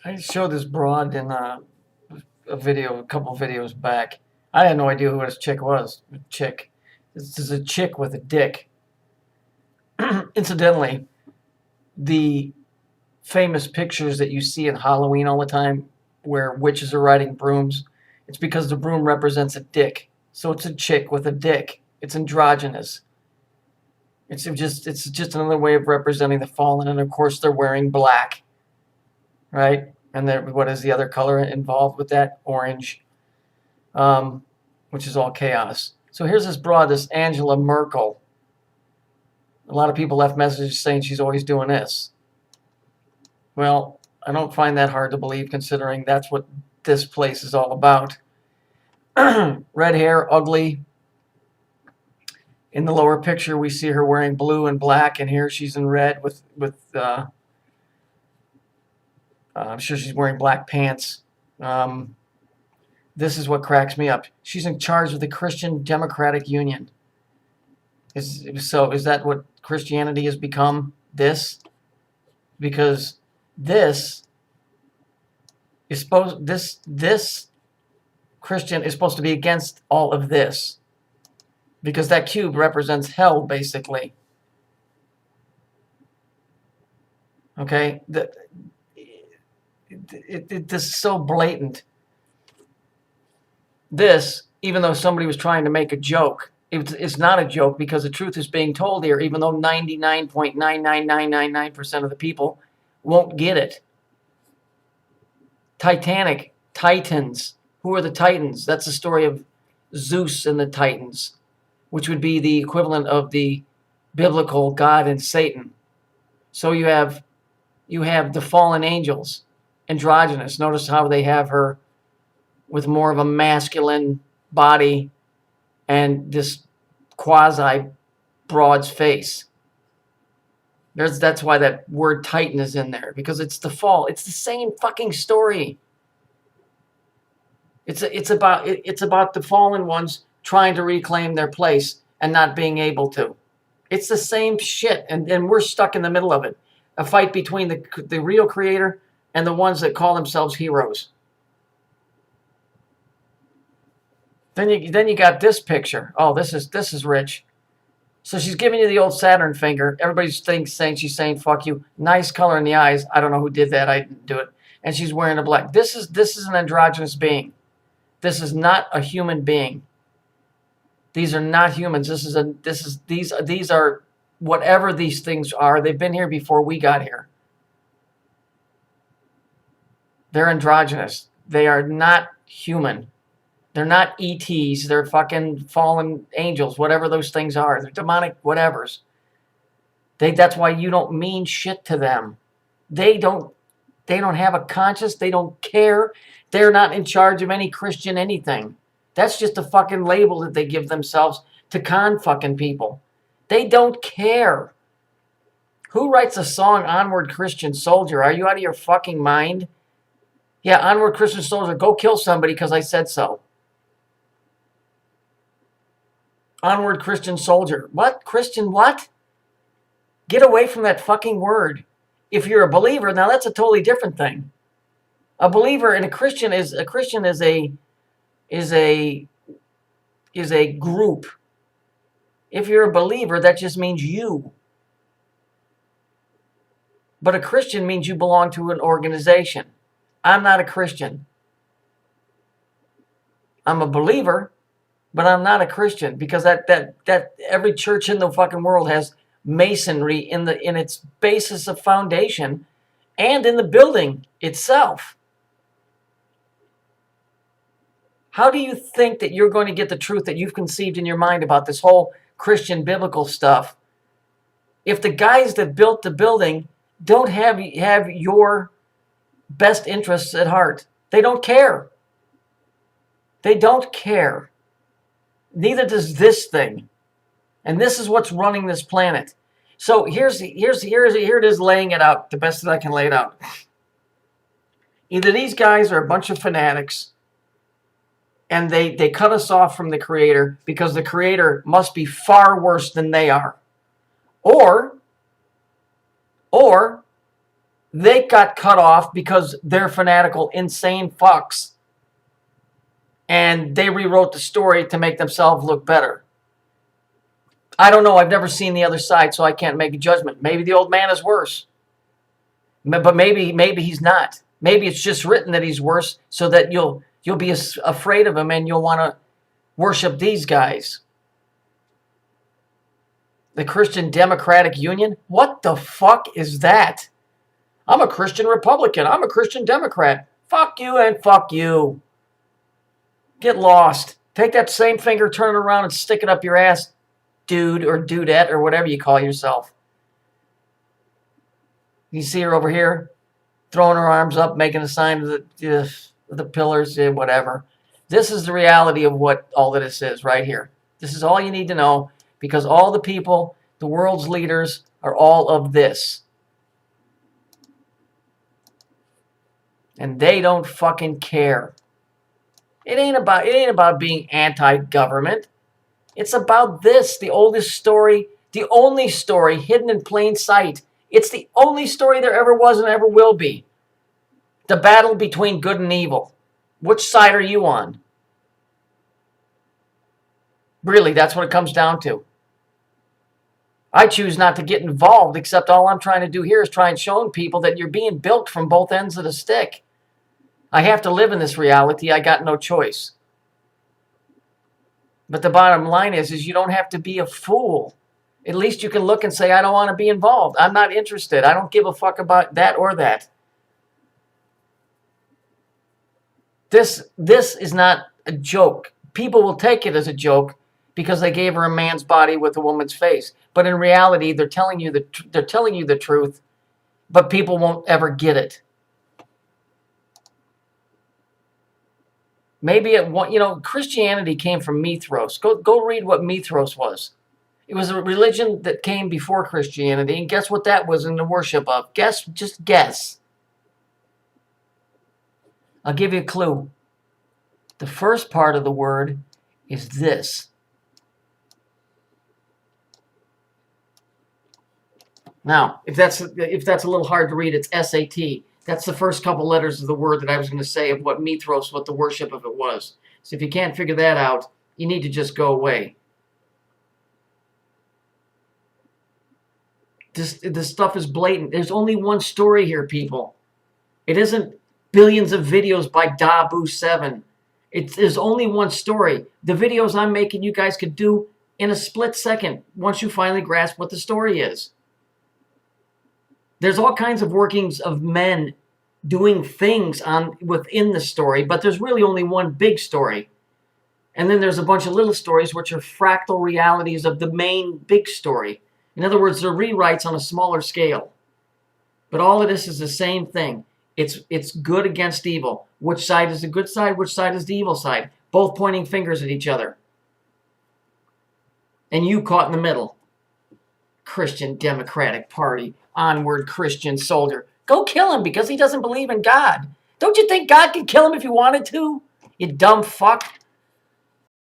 I showed this broad in a video, a couple videos back. I had no idea who this chick was. Chick. This is a chick with a dick. Incidentally, the famous pictures that you see in Halloween all the time where witches are riding brooms, it's because the broom represents a dick. So it's a chick with a dick. It's androgynous. It's just another way of representing the fallen, and of course they're wearing black, right? And then what is the other color involved with that? Orange, which is all chaos. So here's this broad, this Angela Merkel. A lot of people left messages saying she's always doing this. Well, I don't find that hard to believe, considering that's what this place is all about. Red hair, ugly. In the lower picture, we see her wearing blue and black, and here she's in red with I'm sure she's wearing black pants. This is what cracks me up. She's in charge of the Christian Democratic Union. Is that what Christianity has become? Because this Christian is supposed to be against all of this. Because that cube represents hell, basically. Okay? This is so blatant. This, even though somebody was trying to make a joke, it's not a joke, because the truth is being told here, even though 99.99999% of the people won't get it. Titanic, Titans. Who are the Titans? That's the story of Zeus and the Titans, which would be the equivalent of the biblical God and Satan. So you have the fallen angels, androgynous. Notice how they have her with more of a masculine body and this quasi-broad's face. That's why that word Titan is in there, because it's the fall. It's the same fucking story. It's about the fallen ones trying to reclaim their place and not being able to. It's the same shit, and we're stuck in the middle of it. A fight between the real creator and the ones that call themselves heroes. Then you got this picture. Oh, this is rich. So she's giving you the old Saturn finger. Everybody's saying she's saying fuck you. Nice color in the eyes. I don't know who did that. I didn't do it. And she's wearing a black. This is an androgynous being. This is not a human being. These are not humans. These are whatever these things are. They've been here before we got here. They're androgynous. They are not human. They're not ETs. They're fucking fallen angels, whatever those things are. They're demonic whatevers. That's why you don't mean shit to them. They don't have a conscience. They don't care. They're not in charge of any Christian anything. That's just a fucking label that they give themselves to con fucking people. They don't care. Who writes a song, Onward Christian Soldier? Are you out of your fucking mind? Yeah, Onward Christian Soldier, go kill somebody because I said so. Onward Christian Soldier. What? Christian what? Get away from that fucking word. If you're a believer, now that's a totally different thing. A believer and a Christian is a group. If you're a believer, that just means you. But a Christian means you belong to an organization. I'm not a Christian. I'm a believer, but I'm not a Christian, because that every church in the fucking world has masonry in its basis of foundation and in the building itself. How do you think that you're going to get the truth that you've conceived in your mind about this whole Christian biblical stuff if the guys that built the building don't have your best interests at heart? They don't care. They don't care. Neither does this thing. And this is what's running this planet. So here it is, laying it out the best that I can lay it out. Either these guys are a bunch of fanatics and they cut us off from the creator because the creator must be far worse than they are. Or They got cut off because they're fanatical, insane fucks. And they rewrote the story to make themselves look better. I don't know. I've never seen the other side, so I can't make a judgment. Maybe the old man is worse. But maybe he's not. Maybe it's just written that he's worse so that you'll be afraid of him and you'll want to worship these guys. The Christian Democratic Union? What the fuck is that? I'm a Christian Republican. I'm a Christian Democrat. Fuck you and fuck you. Get lost. Take that same finger, turn it around, and stick it up your ass, dude or dudette or whatever you call yourself. You see her over here, throwing her arms up, making a sign of the pillars, whatever. This is the reality of what all of this is right here. This is all you need to know, because all the people, the world's leaders, are all of this. And they don't fucking care. It ain't about being anti-government. It's about this, the oldest story, the only story hidden in plain sight. It's the only story there ever was and ever will be. The battle between good and evil. Which side are you on? Really, that's what it comes down to. I choose not to get involved, except all I'm trying to do here is try and show people that you're being bilked from both ends of the stick. I have to live in this reality. I got no choice. But the bottom line is you don't have to be a fool. At least you can look and say, I don't want to be involved. I'm not interested. I don't give a fuck about that or that. This is not a joke. People will take it as a joke because they gave her a man's body with a woman's face. But in reality, they're telling you the truth, but people won't ever get it. Maybe Christianity came from Mithras. Go read what Mithras was. It was a religion that came before Christianity, and guess what that was in the worship of? Just guess. I'll give you a clue. The first part of the word is this. Now, if that's a little hard to read, it's SAT. That's the first couple letters of the word that I was going to say of what Mithras, what the worship of it was. So if you can't figure that out, you need to just go away. This stuff is blatant. There's only one story here, people. It isn't billions of videos by Dabu7. There's only one story. The videos I'm making, you guys could do in a split second once you finally grasp what the story is. There's all kinds of workings of men doing things within the story, but there's really only one big story. And then there's a bunch of little stories which are fractal realities of the main big story. In other words, they're rewrites on a smaller scale. But all of this is the same thing. It's good against evil. Which side is the good side? Which side is the evil side? Both pointing fingers at each other. And you caught in the middle. Christian Democratic Party. Onward Christian soldier. Go kill him because he doesn't believe in God. Don't you think God could kill him if he wanted to? You dumb fuck.